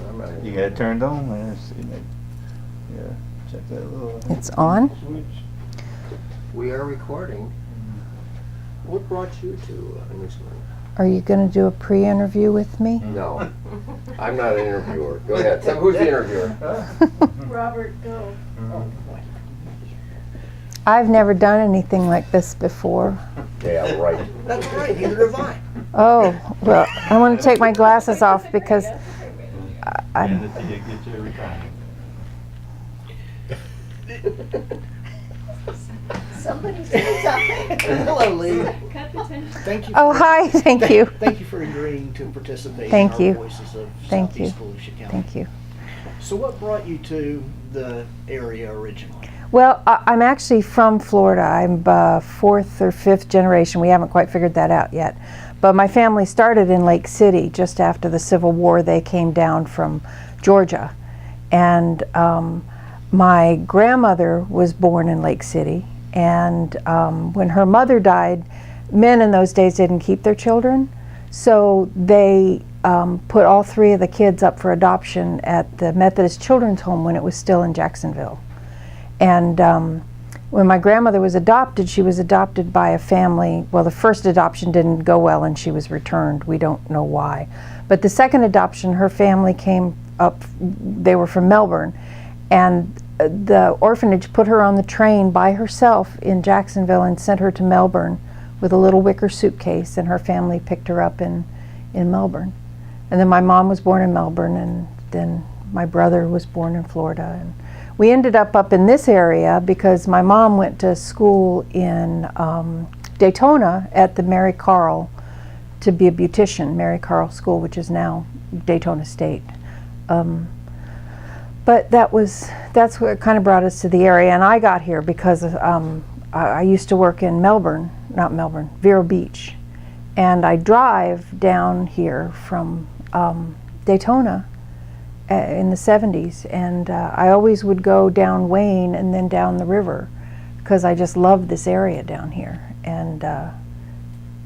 I'm not You got it turned on, man. Yeah, check that little. It's on? Switch. We are recording. What brought you to New Smyrna? Are you going to do a pre-interview with me? No, I'm not an interviewer. Go ahead. Tell me, who's the interviewer? Robert, go. I've never done anything like this before. Yeah, right. That's right. Neither have I. Oh, well, I want to take my glasses off because And until you get your retirement. Somebody say something. Hello, Lee. Cut the tension. Thank you. Oh, hi, thank you. Thank you for agreeing to participate Thank in you. our Voices of Thank Southeast Volusia County. Thank you. So what brought you to the area originally? Well, I'm actually from Florida. I'm fourth or fifth generation. We haven't quite figured that out yet. But my family started in Lake City just after the Civil War. They came down from Georgia. And my grandmother was born in Lake City. And when her mother died, men in those days didn't keep their children. So they put all three of the kids up for adoption at the Methodist Children's Home when it was still in Jacksonville. And when my grandmother was adopted, she was adopted by a family. Well, the first adoption didn't go well and she was returned. We don't know why. But the second adoption, her family came up, they were from Melbourne. And the orphanage put her on the train by herself in Jacksonville and sent her to Melbourne with a little wicker suitcase, and her family picked her up in Melbourne. And then my mom was born in Melbourne, and then my brother was born in Florida. And we ended up in this area because my mom went to school in Daytona at the Mary Carl to be a beautician, Mary Carl School, which is now Daytona State. But that's what kind of brought us to the area, and I got here because I used to work in Vero Beach, and I drive down here from Daytona in the 70s, and I always would go down Wayne and then down the river because I just loved this area down here, and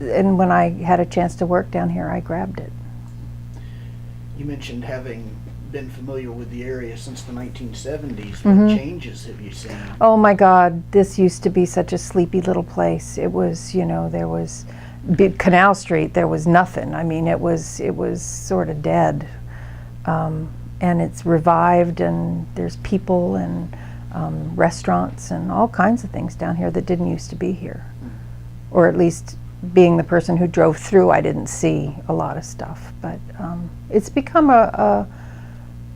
when I had a chance to work down here, I grabbed it. You mentioned having been familiar with the area since the 1970s. Mhm. What changes have you seen? Oh my God, this used to be such a sleepy little place. It was, you know, there was Canal Street, there was nothing. I mean, it was sort of dead. And it's revived, and there's people and restaurants and all kinds of things down here that didn't used to be here. Or at least being the person who drove through, I didn't see a lot of stuff. But it's become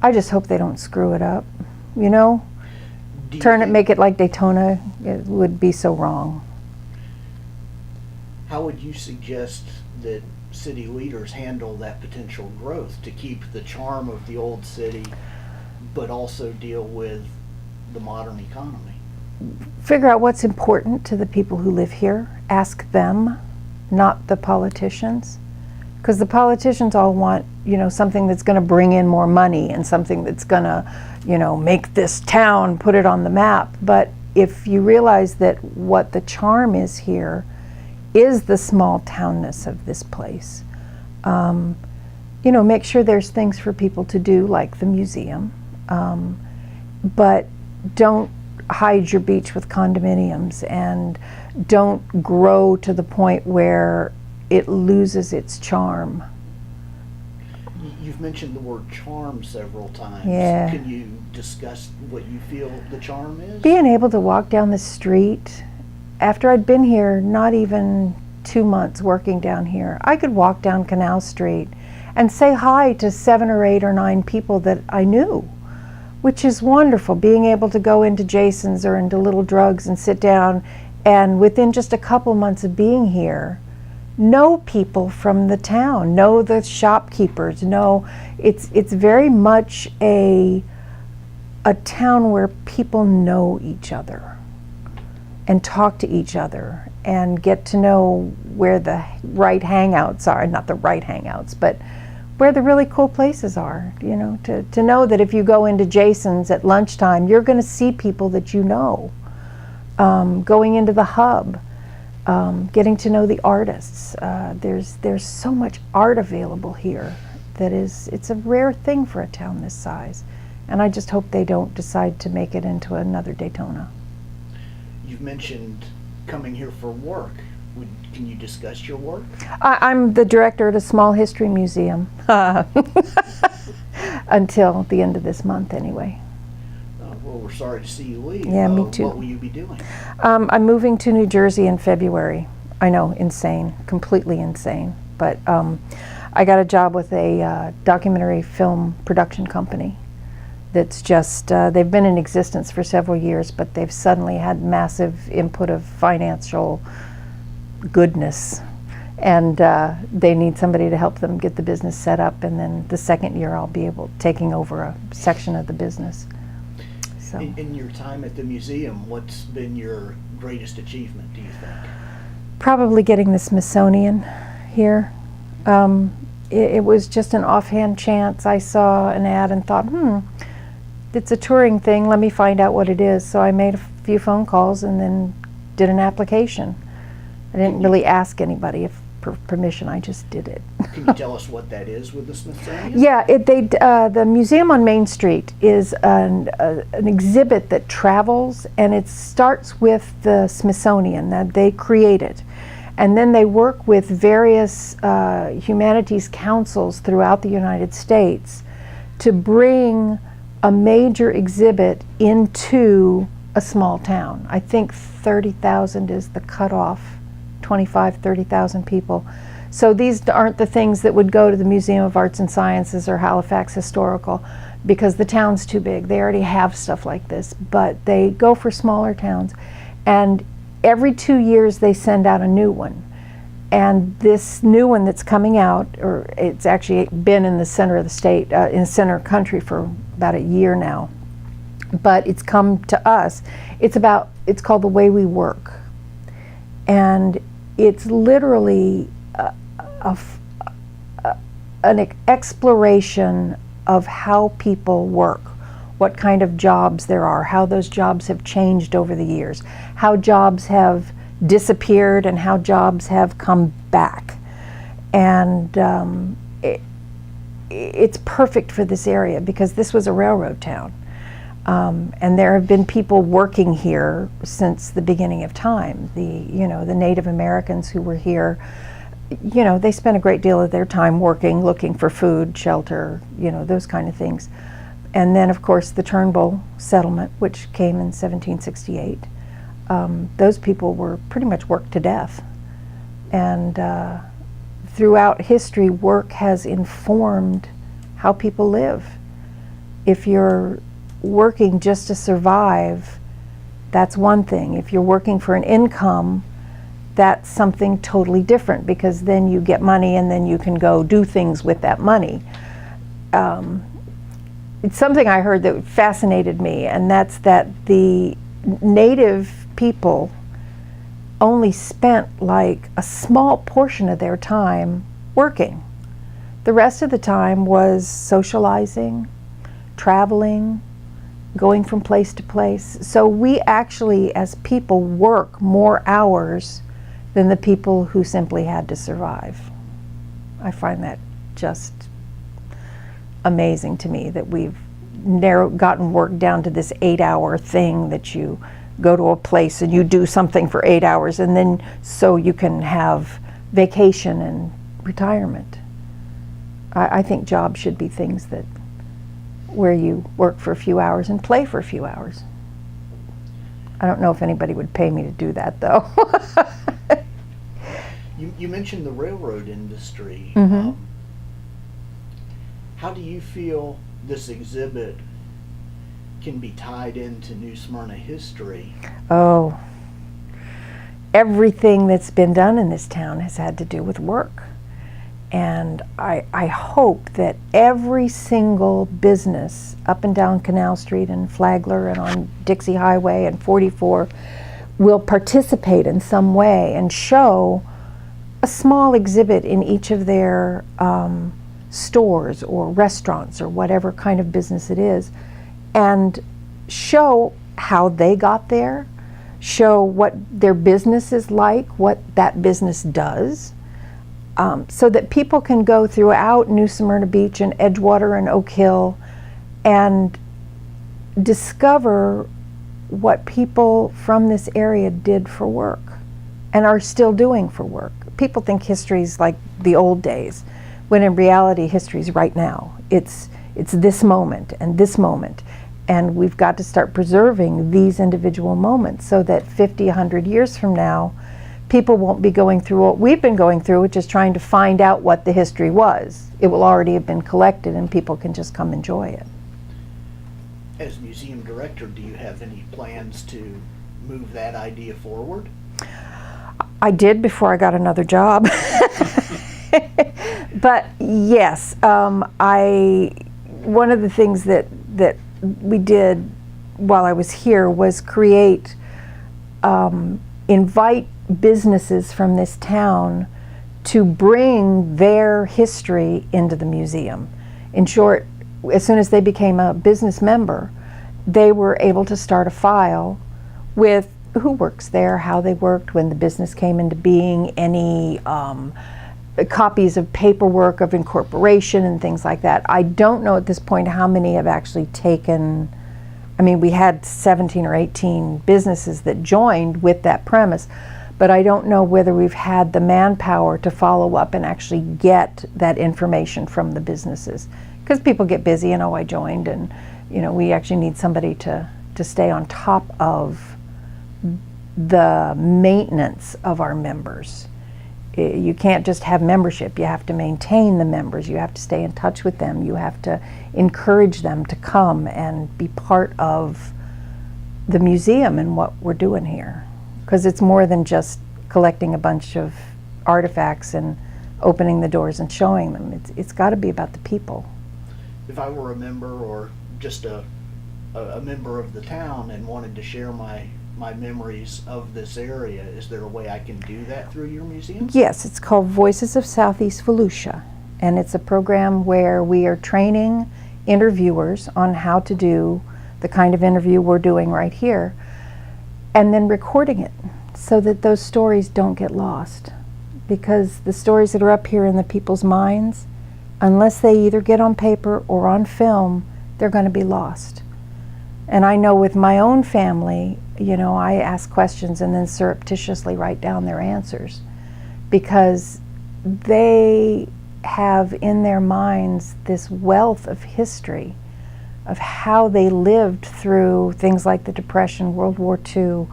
I just hope they don't screw it up, you know? Make it like Daytona. It would be so wrong. How would you suggest that city leaders handle that potential growth to keep the charm of the old city, but also deal with the modern economy? Figure out what's important to the people who live here. Ask them, not the politicians. Because the politicians all want, you know, something that's going to bring in more money and something that's going to, you know, make this town, put it on the map. But if you realize that what the charm is here is the small townness of this place, you know, make sure there's things for people to do, like the museum. But don't hide your beach with condominiums, and don't grow to the point where it loses its charm. You've mentioned the word charm several times. Yeah. Can you discuss what you feel the charm is? Being able to walk down the street, after I'd been here not even 2 months working down here, I could walk down Canal Street and say hi to 7 or 8 or 9 people that I knew, which is wonderful. Being able to go into Jason's or into Little Drugs and sit down, and within just a couple months of being here, know people from the town, know the shopkeepers, know it's very much a town where people know each other and talk to each other and get to know where the right hangouts are, not the right hangouts, but where the really cool places are, you know, to know that if you go into Jason's at lunchtime, you're going to see people that you know. Going into the hub, getting to know the artists. There's so much art available here that is, it's a rare thing for a town this size. And I just hope they don't decide to make it into another Daytona. You've mentioned coming here for work. Can you discuss your work? I'm the director at a small history museum. Until the end of this month anyway. Well, we're sorry to see you leave. Yeah, me too. What will you be doing? I'm moving to New Jersey in February. I know, insane, completely insane. But I got a job with a documentary film production company that's just, they've been in existence for several years, but they've suddenly had massive input of financial goodness. And they need somebody to help them get the business set up, and then the second year I'll be taking over a section of the business. So. In your time at the museum, what's been your greatest achievement, do you think? Probably getting the Smithsonian here. It was just an offhand chance. I saw an ad and thought, it's a touring thing, let me find out what it is. So I made a few phone calls and then did an application. I didn't really ask anybody for permission, I just did it. Can you tell us what that is with the Smithsonian? Yeah, the museum on Main Street is an exhibit that travels, and it starts with the Smithsonian that they created. And then they work with various humanities councils throughout the United States to bring a major exhibit into a small town. I think 30,000 is the cutoff, 30,000 people. So these aren't the things that would go to the Museum of Arts and Sciences or Halifax Historical, because the town's too big. They already have stuff like this, but they go for smaller towns. And every 2 years they send out a new one. And this new one that's coming out, or it's actually been in the center of the state, in the center country for about a year now, but it's come to us. It's called The Way We Work. And it's literally an exploration of how people work, what kind of jobs there are, how those jobs have changed over the years, how jobs have disappeared and how jobs have come back. And it's perfect for this area because this was a railroad town. And there have been people working here since the beginning of time. The Native Americans who were here, they spent a great deal of their time working, looking for food, shelter, those kind of things. And then, of course, the Turnbull settlement, which came in 1768. Those people were pretty much worked to death. And throughout history, work has informed how people live. If you're working just to survive, that's one thing. If you're working for an income, that's something totally different, because then you get money and then you can go do things with that money. It's something I heard that fascinated me, and that's that the native people only spent like a small portion of their time working. The rest of the time was socializing, traveling, going from place to place. So we actually, as people, work more hours than the people who simply had to survive. I find that just amazing to me, that we've gotten work down to this 8-hour thing, that you go to a place and you do something for 8 hours, and then so you can have vacation and retirement. I think jobs should be things where you work for a few hours and play for a few hours. I don't know if anybody would pay me to do that, though. You mentioned the railroad industry. Mm-hmm. How do you feel this exhibit can be tied into New Smyrna history? Oh, everything that's been done in this town has had to do with work. And I hope that every single business up and down Canal Street and Flagler and on Dixie Highway and 44 will participate in some way and show a small exhibit in each of their stores or restaurants or whatever kind of business it is, and show how they got there, show what their business is like, what that business does. so that people can go throughout New Smyrna Beach and Edgewater and Oak Hill and discover what people from this area did for work and are still doing for work. People think history's like the old days, when in reality history's right now. It's this moment and this moment. And we've got to start preserving these individual moments so that 50, 100 years from now, people won't be going through what we've been going through, which is trying to find out what the history was. It will already have been collected and people can just come enjoy it. As museum director, do you have any plans to move that idea forward? I did before I got another job. But yes, one of the things that we did while I was here was invite businesses from this town to bring their history into the museum. In short, as soon as they became a business member, they were able to start a file with who works there, how they worked, when the business came into being, any copies of paperwork of incorporation and things like that. I don't know at this point how many have actually taken. I mean, we had 17 or 18 businesses that joined with that premise, but I don't know whether we've had the manpower to follow up and actually get that information from the businesses. Because people get busy and, oh, I joined, and we actually need somebody to stay on top of the maintenance of our members. You can't just have membership. You have to maintain the members. You have to stay in touch with them. You have to encourage them to come and be part of the museum and what we're doing here. Because it's more than just collecting a bunch of artifacts and opening the doors and showing them. It's got to be about the people. If I were a member or just a member of the town and wanted to share my memories of this area, is there a way I can do that through your museum? Yes, it's called Voices of Southeast Volusia, and it's a program where we are training interviewers on how to do the kind of interview we're doing right here, and then recording it so that those stories don't get lost. Because the stories that are up here in the people's minds, unless they either get on paper or on film, they're going to be lost. And I know with my own family, I ask questions and then surreptitiously write down their answers, because they have in their minds this wealth of history of how they lived through things like the Depression, World War II.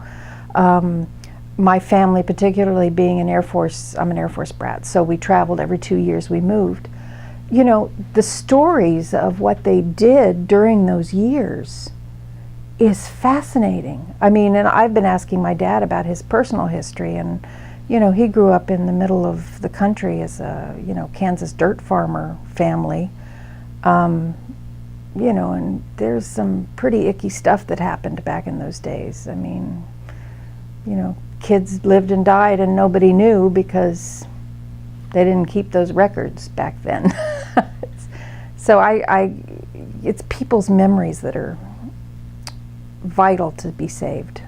My family, particularly being I'm an Air Force brat, so we traveled every 2 years we moved. The stories of what they did during those years is fascinating. I mean, and I've been asking my dad about his personal history, and he grew up in the middle of the country as a Kansas dirt farmer family. And there's some pretty icky stuff that happened back in those days. I mean, kids lived and died and nobody knew because they didn't keep those records back then. So it's people's memories that are vital to be saved.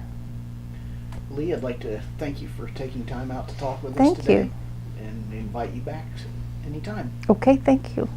Lee, I'd like to thank you for taking time out to talk with us Thank today. you. And invite you back anytime. Okay, thank you.